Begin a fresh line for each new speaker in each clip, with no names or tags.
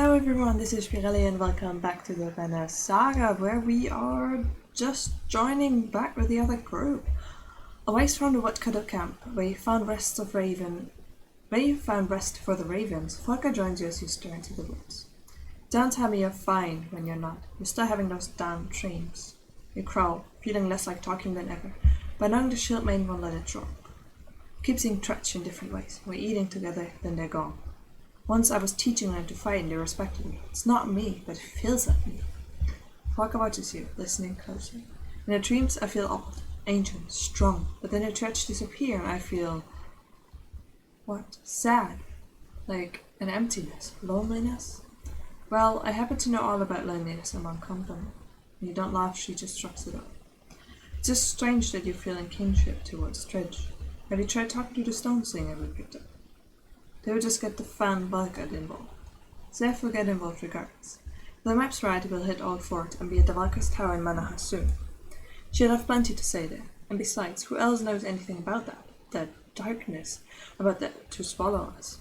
Hello everyone, this is Spirelli and welcome back to the Banner Saga, where we are just joining back with the other group. Away from the Woodcutter camp, where you found rest for the ravens, Volker joins you as you stir into the woods. Don't tell me you're fine when you're not. You're still having those damn dreams. You crowl, feeling less like talking than ever, but knowing the shield main won't let it drop. Keep seeing Tretch in different ways. We're eating together, then they're gone. Once I was teaching them to fight and they respected me. It's not me, but it feels like me. Volker watches you, listening closely. In the dreams I feel old, ancient, strong, but then the Tretch disappear and I feel... sad. Like an emptiness, loneliness. Well, I happen to know all about loneliness among company. When you don't laugh, she just shrugs it off. It's just strange that you're feeling kinship towards Tretch. Have you tried talking to the stone singer we picked up? They would just get the fan Volker involved. Zeph will get involved regardless. If the map's right, we'll hit Old Fort and be at the Valka's Tower in Manaha soon. She'll have plenty to say there. And besides, who else knows anything about that? That darkness, about that to swallow us.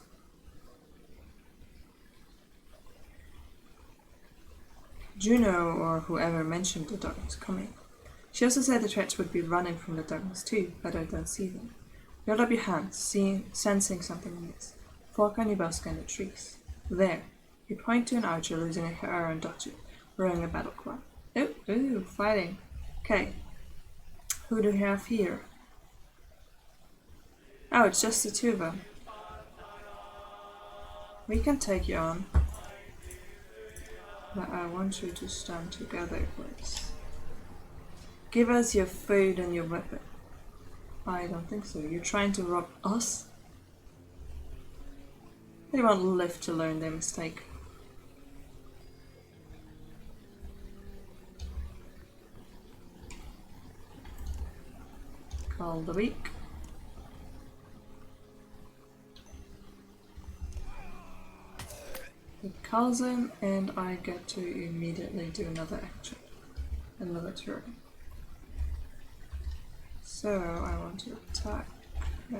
Juno, or whoever, mentioned the darkness coming. She also said the Tretch would be running from the darkness too, but I don't see them. You hold up your hands, sensing something amiss. Volker and you both scan the trees. There. You point to an archer losing a hair and dodge it, throwing a battle cry. Ooh, fighting. Okay. Who do we have here? Oh, it's just the two of them. We can take you on. But I want you to stand together, please. Give us your food and your weapon. I don't think so. You're trying to rob us? They won't live to learn their mistake. Call the weak. It calls him, and I get to immediately do another action. Another turn. So I want to attack. Yeah.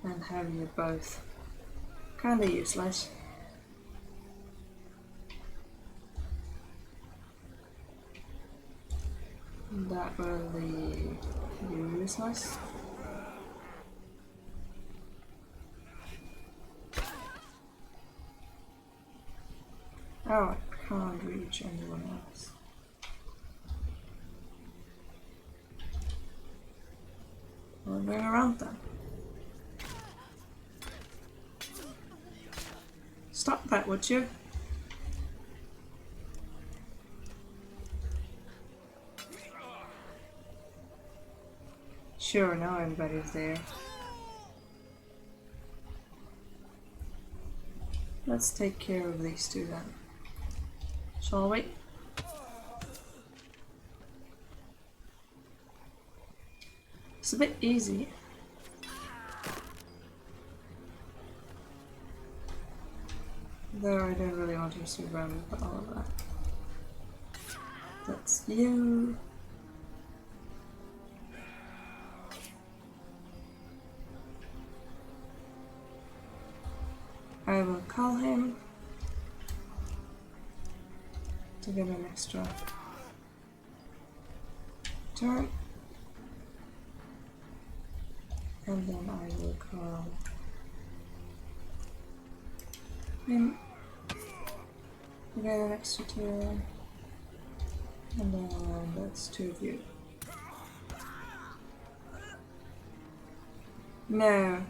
And have you both kinda useless. That will leave you useless. Oh, I can't reach anyone else. We're going around them. Stop that, would you? Sure, now everybody's there. Let's take care of these two then. Shall we? It's a bit easy. Though I don't really want to surround with all of that. That's you. I will call him to get an extra turn. And then I will call him to get an extra turn. And then that's two of you. No.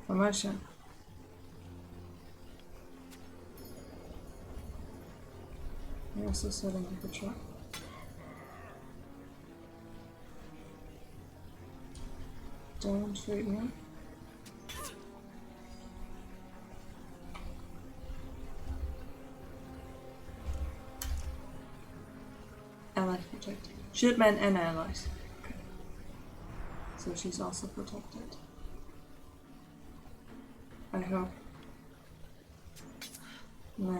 Promotion. You're also setting up the trap. Don't shoot me. Allies protected. Shipmen and allies. Okay. so she's also protected. I hope. No.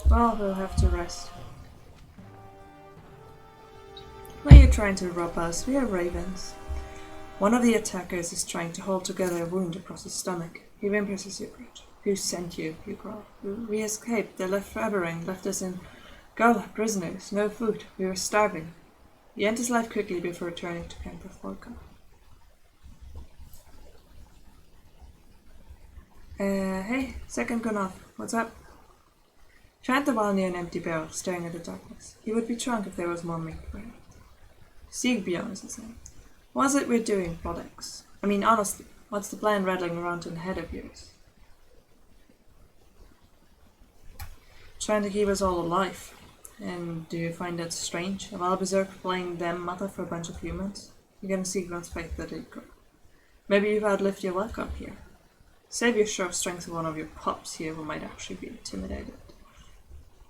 Well, we'll have to rest. Why are you trying to rob us? We are ravens. One of the attackers is trying to hold together a wound across his stomach. He whimpers a secret. Who sent you? You growl. We escaped. They left Fabbering, left us in Gala, prisoners, no food. We were starving. He ends his life quickly before returning to Camp of Volca. Hey, second gun off. What's up? Chant the while near an empty barrel, staring at the darkness. He would be drunk if there was more meat for him. Siegbjorn is his name. What's it we're doing, Prodex? I mean, honestly, what's the plan rattling around in the head of yours? Trying to keep us all alive. And do you find that strange? A wild berserk playing them mother for a bunch of humans? You're gonna see Grant's faith that it grow. Maybe you've outlived your welcome here. Save your show of strength to one of your pups here who might actually be intimidated.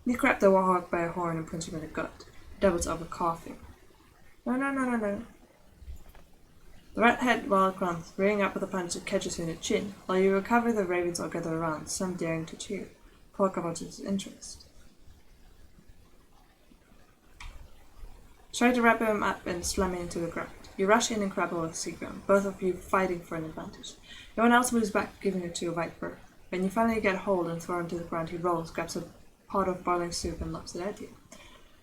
You grab the warhawk by a horn and punch him in the gut. He doubles over coughing. No. The red-head wild grunts, rearing up with a punch that catches you in the chin. While you recover, the ravens all gather around, some daring to cheer. Polka watches interest. Try to wrap him up and slam him into the ground. You rush in and grapple with Sigrun, both of you fighting for an advantage. Everyone else moves back, giving it to a white bird. When you finally get hold and throw him to the ground, he rolls, grabs a pot of boiling soup and lobs it at you.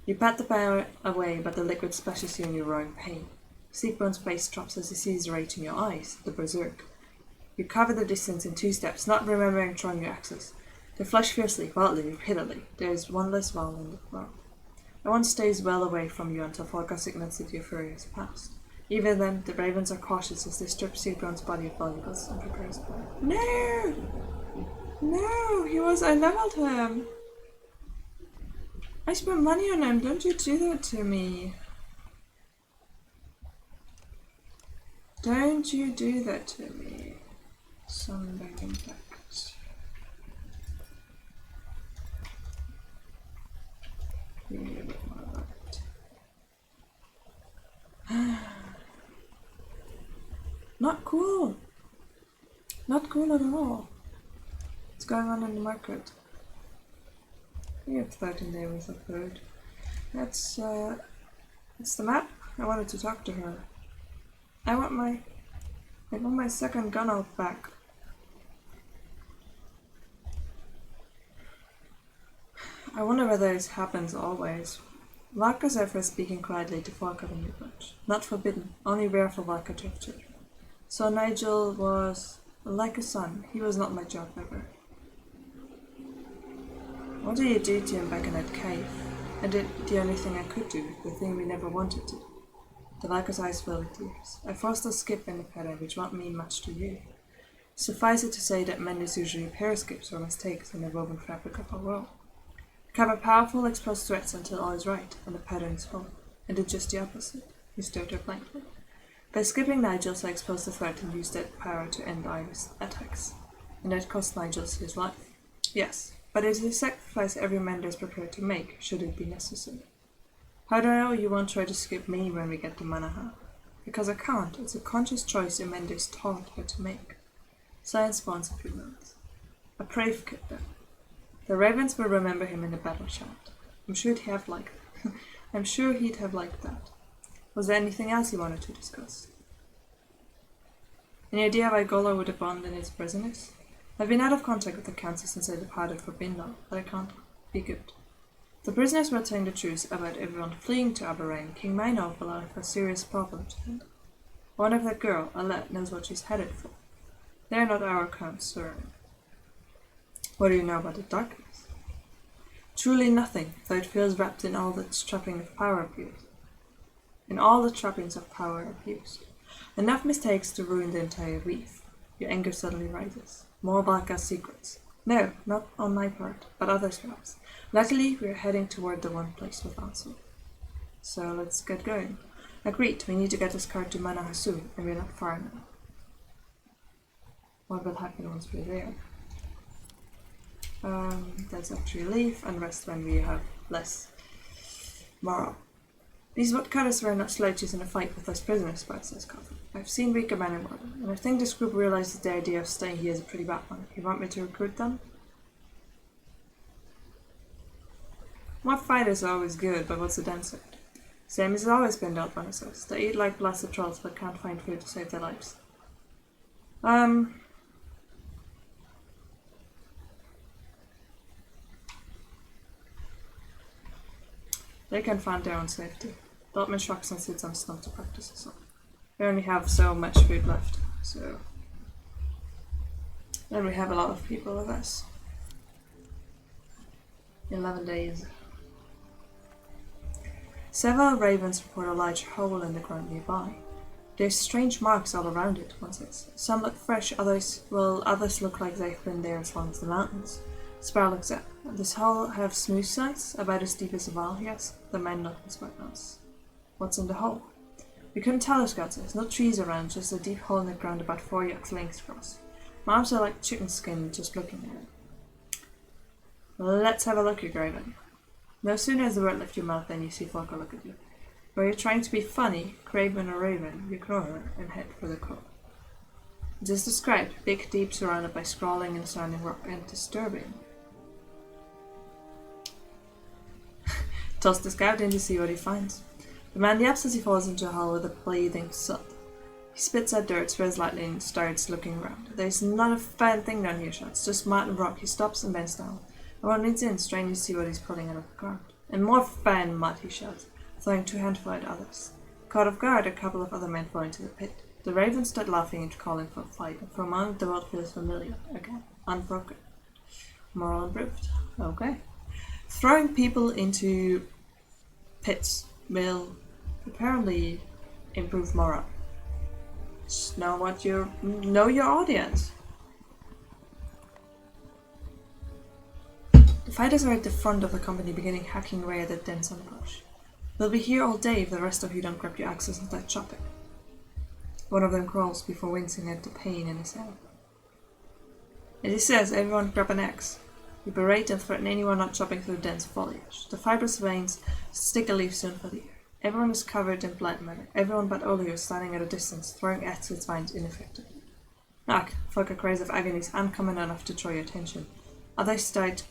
You pat the bear away, but the liquid splashes you in your roaring pain. Sigbjorn's face drops as he sees rage in your eyes, the berserk. You cover the distance in 2 steps, not remembering throwing your axes. They flash fiercely, wildly, repeatedly. There is one less vow in the world. No one stays well away from you until Volca signals that your fury has passed. Even then, the ravens are cautious as they strip Sigbjorn's body of valuables and prepare his body. No! I leveled him! I spent money on him, don't you do that to me. Don't you do that to me. Sunburn impact. Not cool. Not cool at all. What's going on in the market? We have 13 days worth of food. That's the map. I wanted to talk to her. I want my second gun out back. I wonder whether this happens always. Valka's ever speaking quietly to Volca when you approach. Not forbidden, only rare for Valka to have children. So Nigel was like a son. He was not my job ever. What did you do to him back in that cave? I did the only thing I could do, the thing we never wanted to do. The Valka's eyes filled with tears. I forced a skip in the pattern, which won't mean much to you. Suffice it to say that menders usually repair skips or mistakes in the woven fabric of our world. Cover powerful exposed threats until all is right, and the pattern is whole. And did just the opposite. You stared her blankly. By skipping Nigel's, I exposed the threat and used that power to end Iris' attacks. And that cost Nigel's his life. Yes, but it is a sacrifice every mender is prepared to make, should it be necessary. How do I know you won't try to skip me when we get to Manaha? Because I can't. It's a conscious choice a mender is taught how to make. Silence spawns a few moments. A brave kid, then. The ravens will remember him in the battle shout. I'm sure he'd have liked that. Was there anything else you wanted to discuss? Any idea why Gola would abandon his prisoners? I've been out of contact with the council since I departed for Bindal, but I can't be good. The prisoners were telling the truth about everyone fleeing to Aberrain. King Minor will have a serious problem to handle. I wonder if that girl, Alette, knows what she's headed for. They're not our concern. What do you know about the darkness? Truly nothing, though it feels wrapped in all the trappings of power abuse. Enough mistakes to ruin the entire weave. Your anger suddenly rises. More Valka's secrets. No, not on my part, but others perhaps. Luckily, we're heading toward the one place with answer. So let's get going. Agreed, we need to get this card to Manaha soon, and we're not far now. What will happen once we're there? Let's actually leave and rest when we have less Moral. These woodcutters were not slouches in a fight with us prisoners, Bart says Coffin. I've seen weaker men in Warden, and I think this group realizes the idea of staying here is a pretty bad one. You want me to recruit them? More fighters are always good, but what's the downside? Same as it's always been, Delbana says. They eat like blasted trolls, but can't find food to save their lives. They can find their own safety. Dortmund shocks and sits on snow to practice or something. We only have so much food left, so... Then we have a lot of people with us. 11 days. Several ravens report a large hole in the ground nearby. There's strange marks all around it, one says. Some look fresh, others look like they've been there as long as the mountains. Spire looks up. Does hole have smooth sides, about as deep as a well? He asks. The man nods quite nice. What's in the hole? We couldn't tell us, God says. No trees around, just a deep hole in the ground about 4 yards length across. My arms are like chicken skin just looking at it. Let's have a look, you Graven. No sooner has the word left your mouth than you see Falco look at you. Were you trying to be funny, Craven or Raven, you ignore her and head for the core. It is described, big, deep, surrounded by scrawling and sounding rock, and disturbing. Toss the scout in to see what he finds. The man yaps as he falls into a hole with a bleeding thud. He spits out dirt, swears lightly, and starts looking around. There's not a fine thing down here, shouts. Just mud and rock. He stops and bends down. Everyone leans in, straining to see what he's pulling out of the ground. And more fine mud, he shouts, throwing 2 handfuls at others. Caught off guard, a couple of other men fall into the pit. The ravens start laughing and calling for a fight, and for a moment the world feels familiar again, unbroken. Moral improved. Okay. Throwing people into pits will apparently improve morale. Just know your audience. The fighters are at the front of the company, beginning hacking away at the dense underbrush. They'll be here all day if the rest of you don't grab your axes and start chopping. One of them crawls before wincing at the pain in his hand. As he says, everyone grab an axe. You berate and threaten anyone not chopping through dense foliage. The fibrous veins stick a leaf soon for the air. Everyone is covered in plant matter. Everyone but Olio is standing at a distance, throwing at its vines ineffectively. Knock, folk a cries of agony is uncommon enough to draw your attention. Others start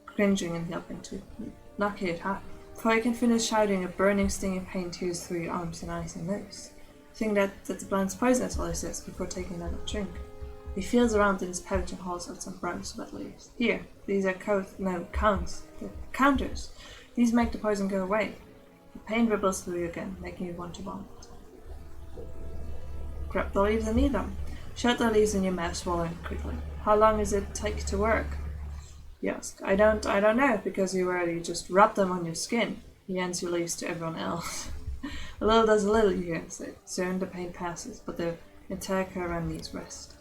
cringing and helping too. Knock it, huh? Before you can finish shouting, a burning, stinging pain tears through your arms and eyes and nose. Think that the plant's poisonous, Olio says, before taking another drink. He feels around in his pouch and hauls out some brown sweat leaves. Here, these are counts. They're counters. These make the poison go away. The pain ripples through you again, making you want to vomit. Grab the leaves and eat them. Shut the leaves in your mouth, swallowing quickly. How long does it take to work? You ask. I don't know, because you just rub them on your skin. He hands your leaves to everyone else. A little does a little, you hear say. Soon the pain passes, but the entire caravan needs rest.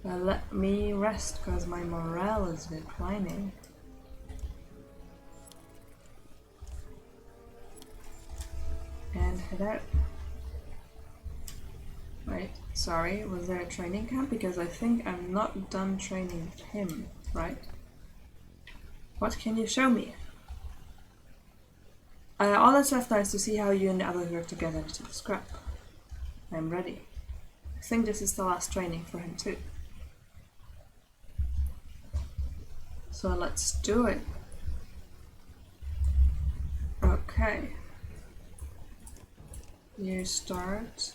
Let me rest, because my morale is declining. And head out. Wait, sorry, was there a training camp? Because I think I'm not done training him, right? What can you show me? All that's left now is to see how you and the others work together to the scrap. I'm ready. I think this is the last training for him too. So let's do it. Okay. You start.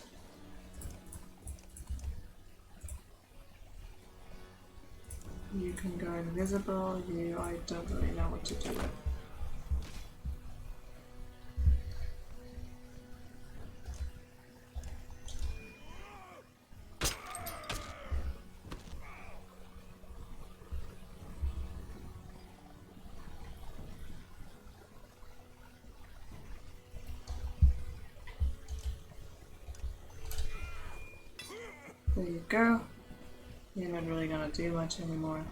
You can go invisible. I don't really know what to do with. There you go. You're not really gonna do much anymore.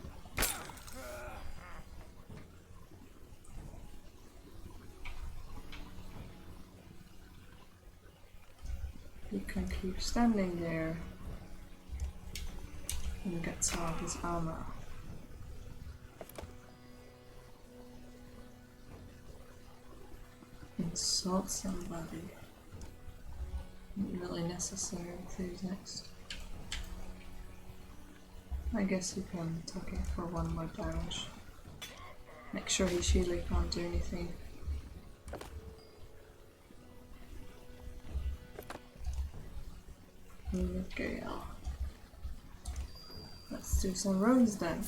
He can keep standing there and gets off his armor. Insult somebody. Not really necessary with who's next. I guess you can attack it for one more damage. Make sure he surely can't do anything. Gale. Let's do some runes then.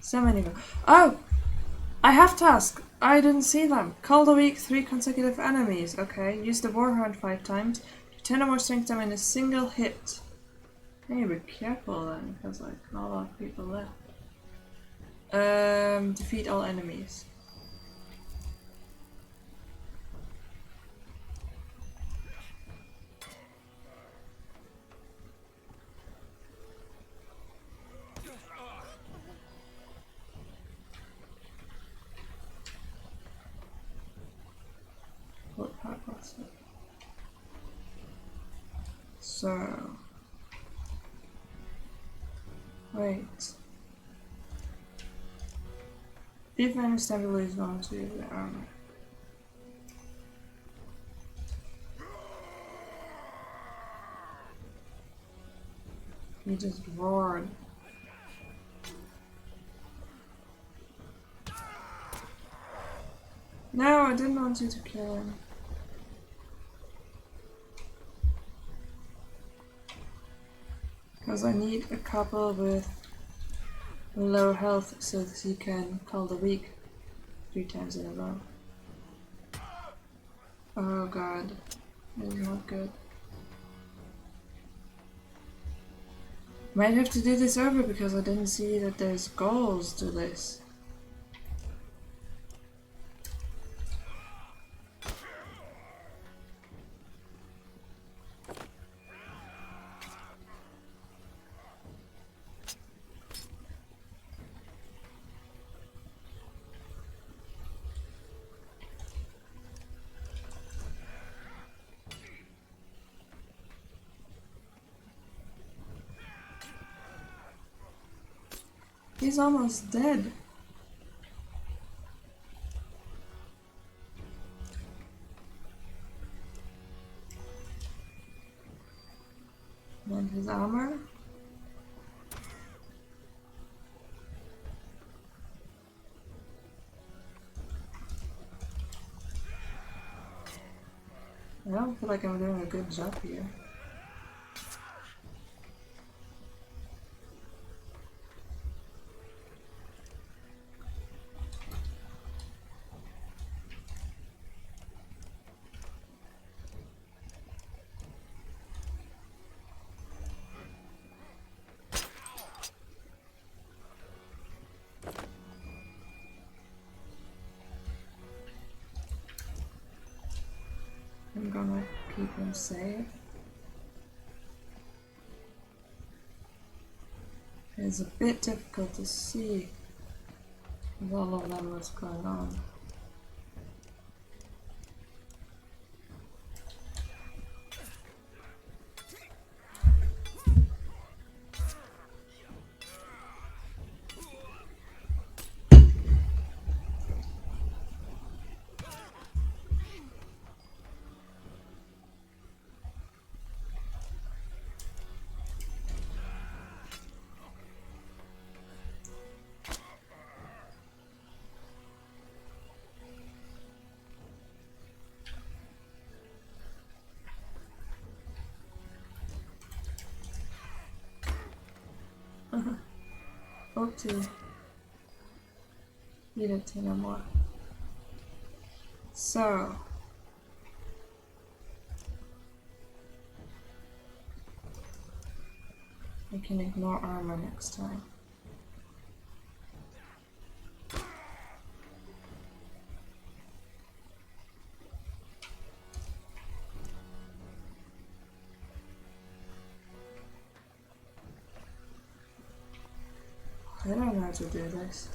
So many. Oh! I have to ask. I didn't see them. Call the weak 3 consecutive enemies. Okay. Use the Warhound 5 times. Do 10 or more strength them in a single hit. I need to be careful then, because like not a lot of people left. Defeat all enemies. So, wait. If I understand, is going to use the armor. He just roared. No, I didn't want you to kill him. Because I need a couple with low health so that he can call the weak 3 times in a row. Oh god, this is not good. Might have to do this over because I didn't see that there's goals to this. He's almost dead. And his armor. I don't feel like I'm doing a good job here. I'm gonna keep him safe. It's a bit difficult to see with all of them what's going on. Oopsie. Needed 10 or more. So. I can ignore armor next time. I don't know how to do this.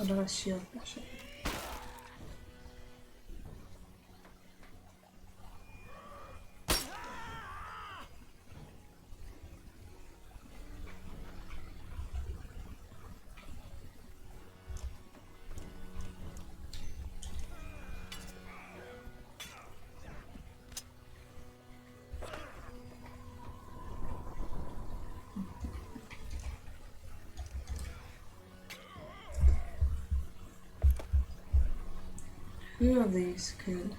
Otherwise shield pressure. Who of these could?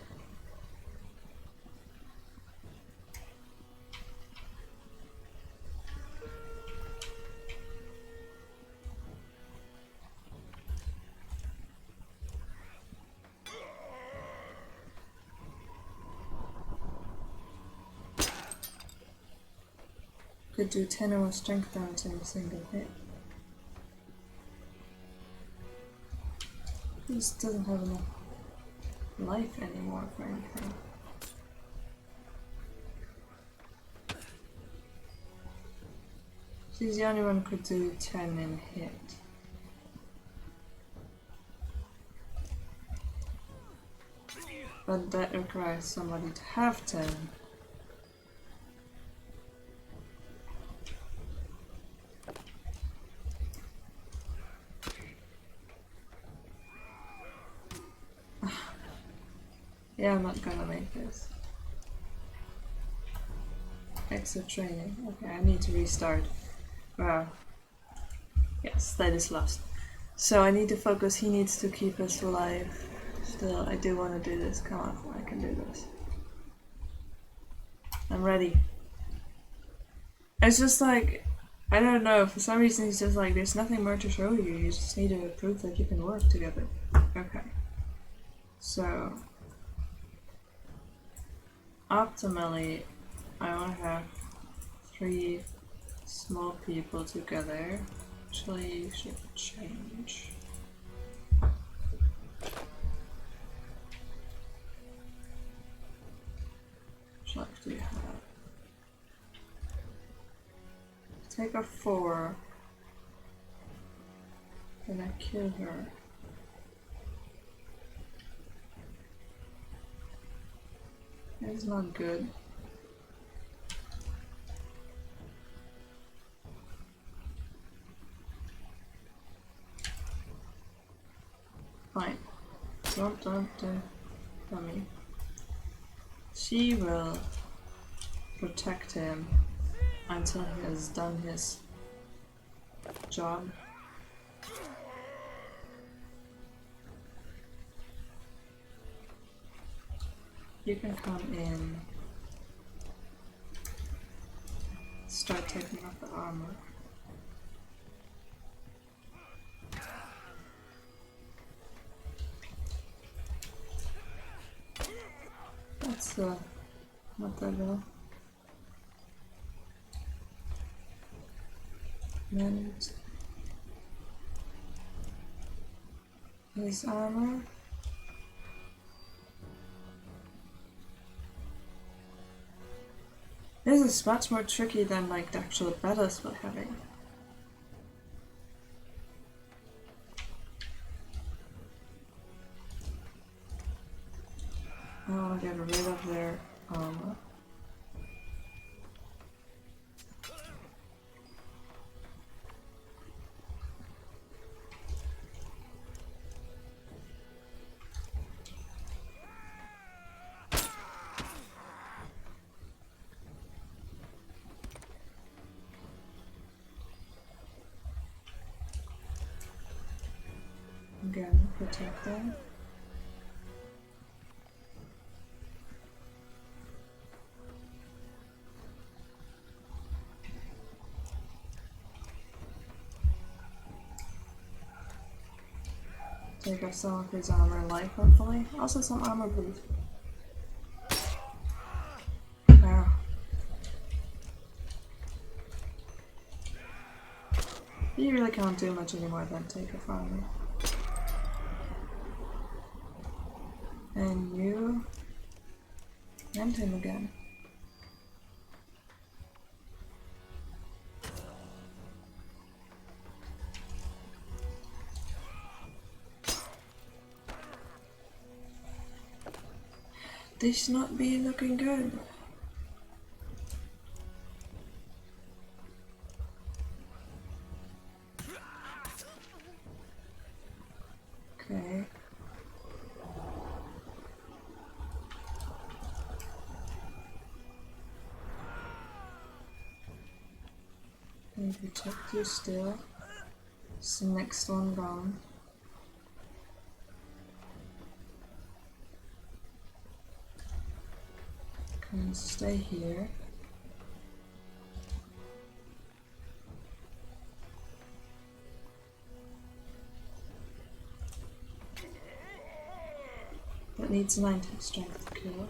Could do 10 or more strength damage in a single hit. He just doesn't have enough life anymore for anything. She's the only one who could do 10 in a hit. But that requires somebody to have 10. Yeah, I'm not gonna make this. Extra training. Okay, I need to restart. Wow. Yes, that is lost. So I need to focus. He needs to keep us alive. Still, I do want to do this. Come on, I can do this. I'm ready. It's just like, I don't know, for some reason he's just like, there's nothing more to show you. You just need to prove that you can work together. Okay. So, optimally, I want to have 3 small people together. Actually, should change. Which life do you have? Take a 4. Then I kill her. It's not good. Fine. Don't, dummy. She will protect him until he has done his job. You can come in, start taking off the armor. That's not that well. And his armor. This is much more tricky than like the actual battles we're having. I want to get rid of their armor. Again, protect them. Take off some of his armor and life, hopefully. Also some armor boost. Wow. You really can't do much anymore than take off armor. And you... and him again. This not be looking good. Okay. Maybe protect you still. It's the next one gone. Can stay here. That needs 19 strength to kill.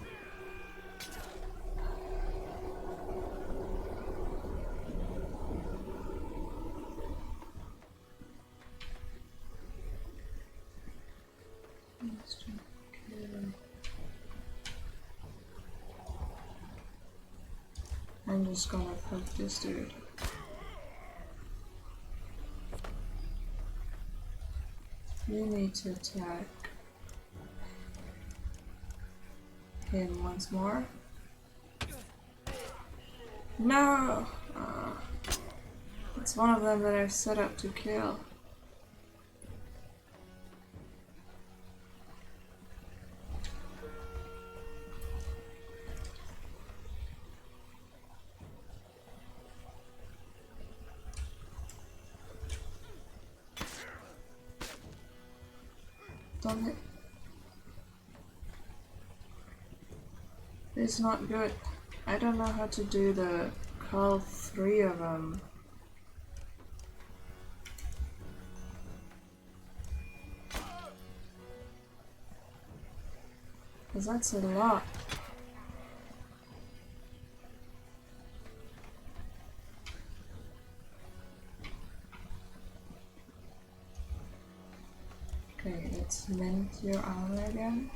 I'm just gonna poke this dude. You need to attack him once more. No! It's one of them that I've set up to kill. Don't hit. It's not good. I don't know how to do the call 3 of them. Cause that's a lot. Okay, let's mend your armor again.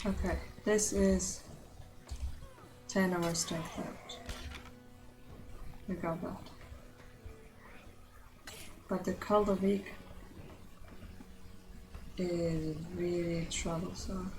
Okay, this is 10 of our strength left. We got that. But the Cult of Weak is really troublesome.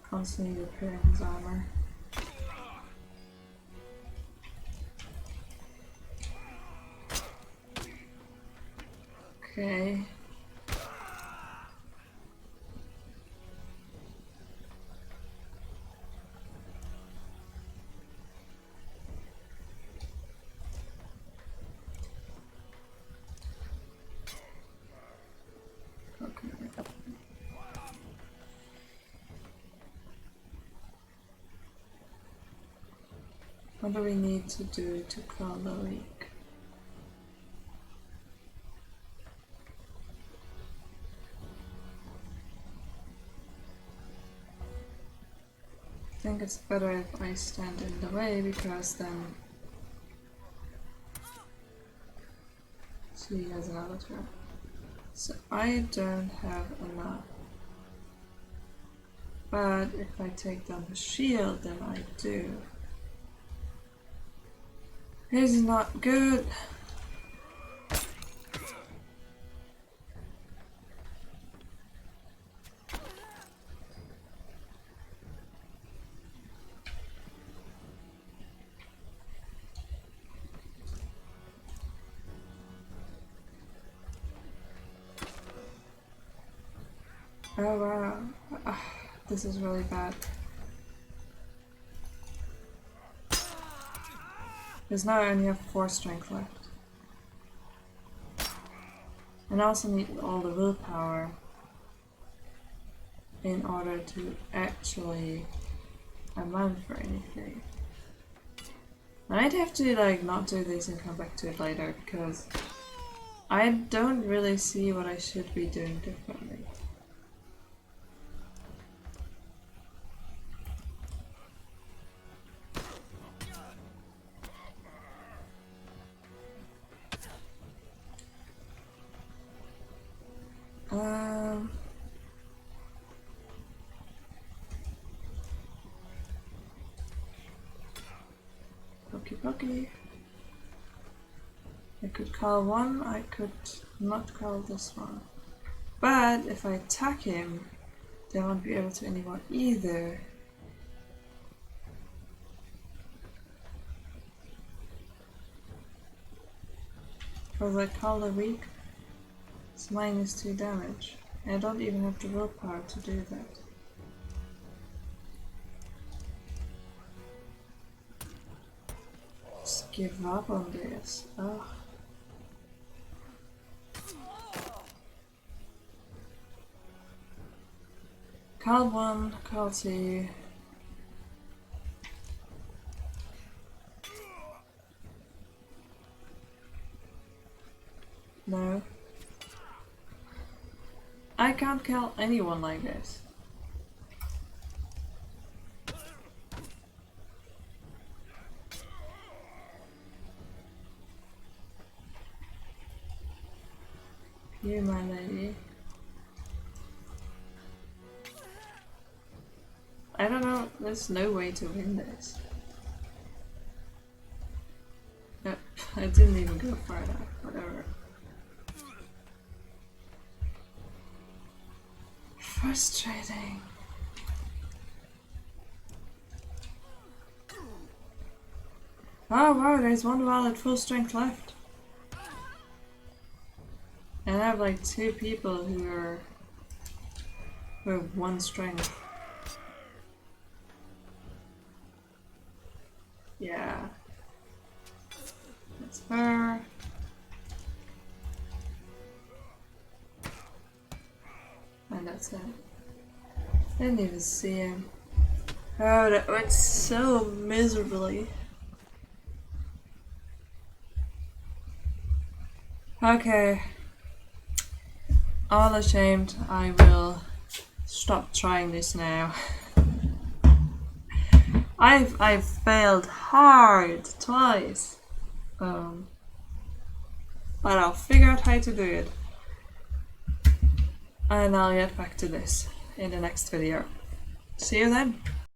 Constantly repairing his armor. Okay. What do we need to do to call the leak? I think it's better if I stand in the way because then she has another turn. So I don't have enough. But if I take down the shield, then I do. This is not good. Oh wow, this is really bad. Because now I only have 4 strength left. And I also need all the willpower. in order to actually amount for anything. I'd have to like not do this and come back to it later because I don't really see what I should be doing differently. Pokey pokey. I could call one, I could not call this one. But if I attack him, they won't be able to anymore either. Because I call the weak, it's -2 damage. I don't even have the willpower to do that. Just give up on this. Ugh. Call 1, call 2. No. I can't kill anyone like this. You, my lady. I don't know, there's no way to win this. Yep, I didn't even go far enough, whatever. Frustrating. Oh wow, there's one wall at full strength left. And I have like 2 people who have 1 strength. Yeah. That's her. And that's it. Didn't even see him. Oh, that went so miserably. Okay. All ashamed, I will stop trying this now. I've failed hard twice. But I'll figure out how to do it. And I'll get back to this in the next video. See you then.